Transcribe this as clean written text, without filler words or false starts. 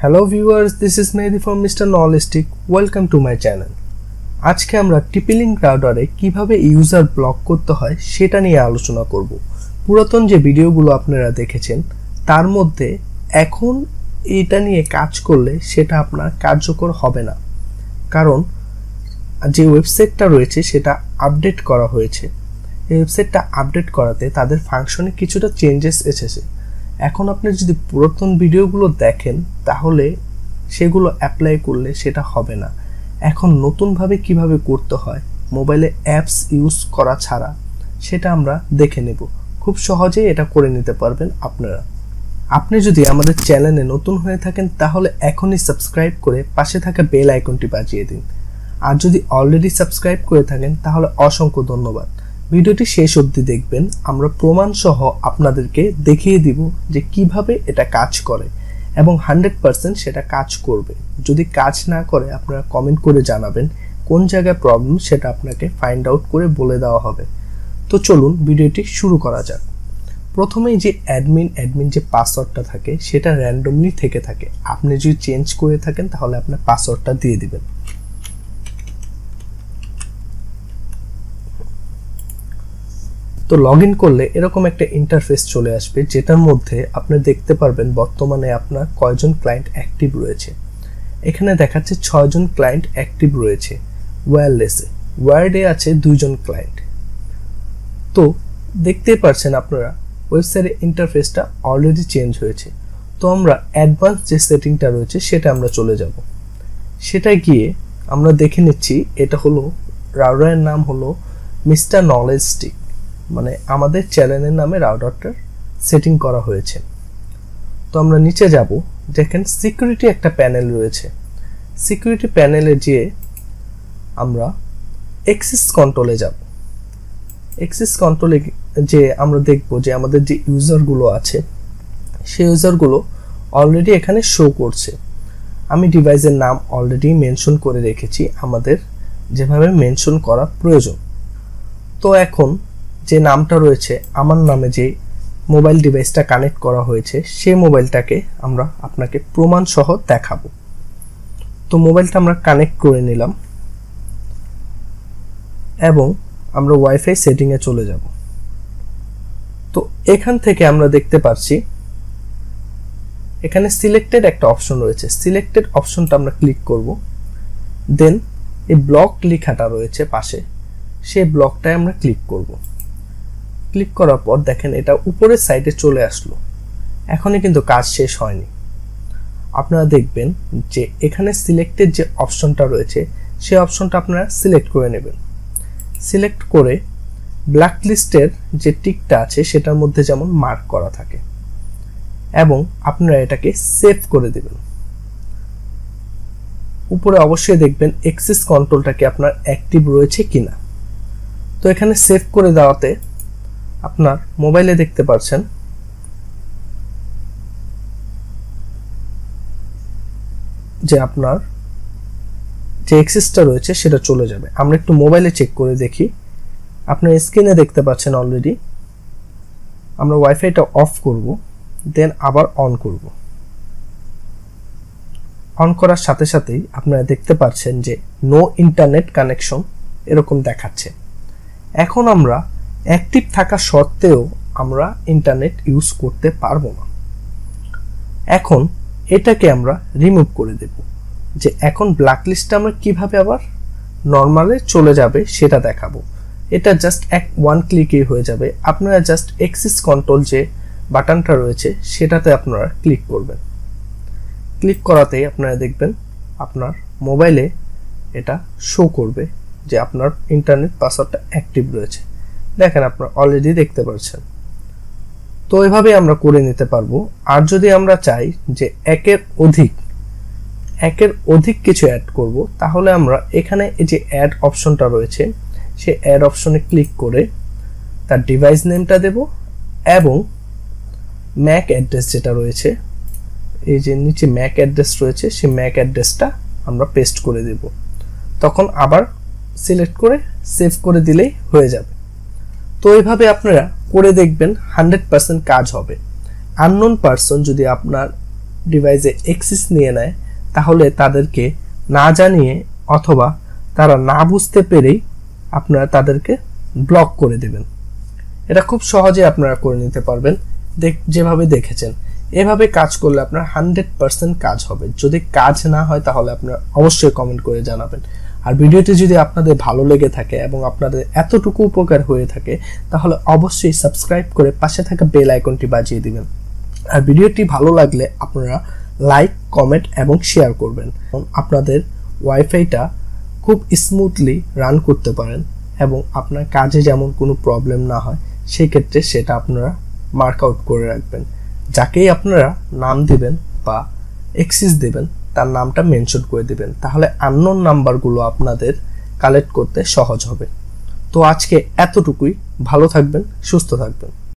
Hello viewers, this is Mahadi from Mr. Knowledgestic. Welcome to my channel. আজকে আমরা TP-Link রাউটারে কিভাবে user block করতে হয় সেটা নিয়ে আলোচনা করব। পুরাতন যে ভিডিওগুলো আপনারা দেখেছেন তার মধ্যে এখন এটা নিয়ে কাজ করলে সেটা আপনার কার্যকর হবে না, কারণ যে ওয়েবসাইটটা রয়েছে সেটা আপডেট করা হয়েছে। এই ওয়েবসাইটটা আপডেট করাতে তাদের ফাংশনে কিছুটা চেঞ্জেস এসেছে। এখন আপনি যদি পুরাতন ভিডিওগুলো দেখেন তাহলে সেগুলো অ্যাপ্লাই করলে সেটা হবে না। এখন নতুনভাবে কিভাবে করতে হয় মোবাইলে অ্যাপস ইউজ করা ছাড়া সেটা আমরা দেখে নেব। খুব সহজেই এটা করে নিতে পারবেন আপনারা। আপনি যদি আমাদের চ্যানেলে নতুন হয়ে থাকেন তাহলে এখনই সাবস্ক্রাইব করে পাশে থাকা বেল আইকনটি বাজিয়ে দিন। আর যদি অলরেডি সাবস্ক্রাইব করে থাকেন তাহলে অসংখ্য ধন্যবাদ। ভিডিওটি শেষ অবধি দেখবেন, আমরা প্রমাণ সহ আপনাদেরকে দেখিয়ে দিব যে কিভাবে এটা কাজ করে এবং 100% সেটা কাজ করবে। যদি কাজ না করে আপনারা কমেন্ট করে জানাবেন কোন জায়গায় প্রবলেম, সেটা আপনাকে ফাইন্ড আউট করে বলে দেওয়া হবে। তো চলুন ভিডিওটি শুরু করা যাক। প্রথমেই যে অ্যাডমিন যে পাসওয়ার্ডটা থাকে সেটা র্যান্ডমলি থেকে থাকে। আপনি যদি চেঞ্জ করে থাকেন তাহলে আপনার পাসওয়ার্ডটা দিয়ে দিবেন। তো লগইন করলে এরকম একটা ইন্টারফেস চলে আসবে, যেটার মধ্যে আপনি দেখতে পারবেন বর্তমানে আপনার কয়জন ক্লায়েন্ট অ্যাক্টিভ রয়েছে। এখানে দেখাচ্ছে 6 জন ক্লায়েন্ট অ্যাক্টিভ রয়েছে ওয়্যারলেসে। ওয়্যার্ডে আছে 2 জন ক্লায়েন্ট। তো দেখতেই পাচ্ছেন আপনারা ওয়েবসাইটের ইন্টারফেসটা অলরেডি চেঞ্জ হয়েছে। তো আমরা অ্যাডভান্স যে সেটিংটা রয়েছে সেটা আমরা চলে যাব। সেটা গিয়ে আমরা দেখে নিচ্ছি, এটা হলো রাউটারের নাম হলো মিস্টার নলেজস্টিক, মানে আমাদের চ্যানেলের নামে রাউটারটার সেটিং করা হয়েছে। তো আমরা নিচে যাব, দেখেন সিকিউরিটি একটা প্যানেল রয়েছে। সিকিউরিটি প্যানেলে গিয়ে আমরা অ্যাক্সেস কন্ট্রোলে যাব। অ্যাক্সেস কন্ট্রোলে যে আমরা দেখব যে আমাদের যে ইউজারগুলো আছে সেই ইউজারগুলো অলরেডি এখানে শো করছে। আমি ডিভাইসের নাম অলরেডি মেনশন করে রেখেছি আমাদের যেভাবে মেনশন করা প্রয়োজন। তো এখন যে নামটা রয়েছে আমার নামে যে মোবাইল ডিভাইসটা কানেক্ট করা হয়েছে সেই মোবাইলটাকে আমরা আপনাকে প্রমাণ সহ দেখাবো। তো মোবাইলটা আমরা কানেক্ট করে নিলাম এবং আমরা ওয়াইফাই সেটিংয়ে চলে যাব। তো এখান থেকে আমরা দেখতে পাচ্ছি এখানে সিলেক্টেড একটা অপশন রয়েছে। সিলেক্টেড অপশনটা আমরা ক্লিক করব। দেন এই ব্লক লেখাটা রয়েছে পাশে, সেই ব্লকটায় আমরা ক্লিক করব। ক্লিক করার পর দেখেন এটা উপরের সাইডে চলে আসলো। এখনই কিন্তু কাজ শেষ হয়নি। আপনারা দেখবেন যে এখানে সিলেক্টেড যে অপশনটা রয়েছে সেই অপশনটা আপনারা সিলেক্ট করে নেবেন। সিলেক্ট করে ব্ল্যাক লিস্টের যে টিকটা আছে সেটার মধ্যে যেমন মার্ক করা থাকে এবং আপনারা এটাকে সেভ করে দেবেন। উপরে অবশ্যই দেখবেন অ্যাক্সেস কন্ট্রোলটা কি আপনার অ্যাক্টিভ রয়েছে কিনা। তো এখানে সেভ করে দেওয়াতে আপনার মোবাইলে দেখতে পাচ্ছেন যে আপনার যে অ্যাক্সেসটা রয়েছে সেটা চলে যাবে। আমরা একটু মোবাইলে চেক করে দেখি। আপনার স্ক্রিনে দেখতে পাচ্ছেন অলরেডি। আমরা ওয়াইফাইটা অফ করব, দেন আবার অন করব। অন করার সাথে সাথেই আপনারা দেখতে পাচ্ছেন যে নো ইন্টারনেট কানেকশন এরকম দেখাচ্ছে। এখন আমরা অ্যাক্টিভ থাকা সত্ত্বেও আমরা ইন্টারনেট ইউজ করতে পারবো না। এখন এটাকে আমরা রিমুভ করে দেব। যে এখন ব্ল্যাক লিস্টটা আমরা কিভাবে আবার নর্মালে চলে যাবে সেটা দেখাবো। এটা জাস্ট ওয়ান ক্লিকেই হয়ে যাবে। আপনারা জাস্ট অ্যাক্সেস কন্ট্রোল যে বাটনটা রয়েছে সেটাতে আপনারা ক্লিক করবেন। ক্লিক করাতেই আপনারা দেখবেন আপনার মোবাইলে এটা শো করবে যে আপনার ইন্টারনেট পাসওয়ার্ডটা অ্যাক্টিভ রয়েছে। দেখেন আপনারা অলরেডি দেখতে পাচ্ছেন। তো এভাবে আমরা করে নিতে পারবো। আর যদি আমরা চাই যে একের অধিক কিছু অ্যাড করব তাহলে আমরা এখানে এই যে অ্যাড অপশনটা রয়েছে সেই অ্যাড অপশনে ক্লিক করে তার ডিভাইস নেমটা দেব এবং ম্যাক অ্যাড্রেস যেটা রয়েছে, এই যে নিচে ম্যাক অ্যাড্রেস রয়েছে সেই ম্যাক অ্যাড্রেসটা আমরা পেস্ট করে দেব। তখন আবার সিলেক্ট করে সেভ করে দিলেই হয়ে যাবে। তো এইভাবে আপনারা করে দেখবেন 100% কাজ হবে। আননোন পারসন যদি আপনার ডিভাইসে অ্যাক্সেস নিয়ে নেয় তাহলে তাদেরকে না জানিয়ে অথবা তারা না বুঝতে পেরেই আপনারা তাদেরকে ব্লক করে দেবেন। এটা খুব সহজে আপনারা করে নিতে পারবেন যেভাবে দেখেছেন। এভাবে কাজ করলে আপনার 100% কাজ হবে। যদি কাজ না হয় তাহলে আপনারা অবশ্যই কমেন্ট করে জানাবেন। আর ভিডিওটি যদি আপনাদের ভালো লেগে থাকে এবং আপনাদের এতটুকু উপকার হয়ে থাকে তাহলে অবশ্যই সাবস্ক্রাইব করে পাশে থাকা বেল আইকনটি বাজিয়ে দিবেন। আর ভিডিওটি ভালো লাগলে আপনারা লাইক, কমেন্ট এবং শেয়ার করবেন। আপনাদের ওয়াইফাইটা খুব স্মুথলি রান করতে পারেন এবং আপনার কাজে যেমন কোনো প্রবলেম না হয় সেই ক্ষেত্রে সেটা আপনারা মার্ক আউট করে রাখবেন। যাকেই আপনারা নাম দিবেন বা অ্যাক্সেস দেবেন তার নামটা মেনশন করে দিবেন, তাহলে আননোন নাম্বারগুলো আপনাদের কালেক্ট করতে সহজ হবে। তো আজকে এতটুকুই। ভালো থাকবেন, সুস্থ থাকবেন।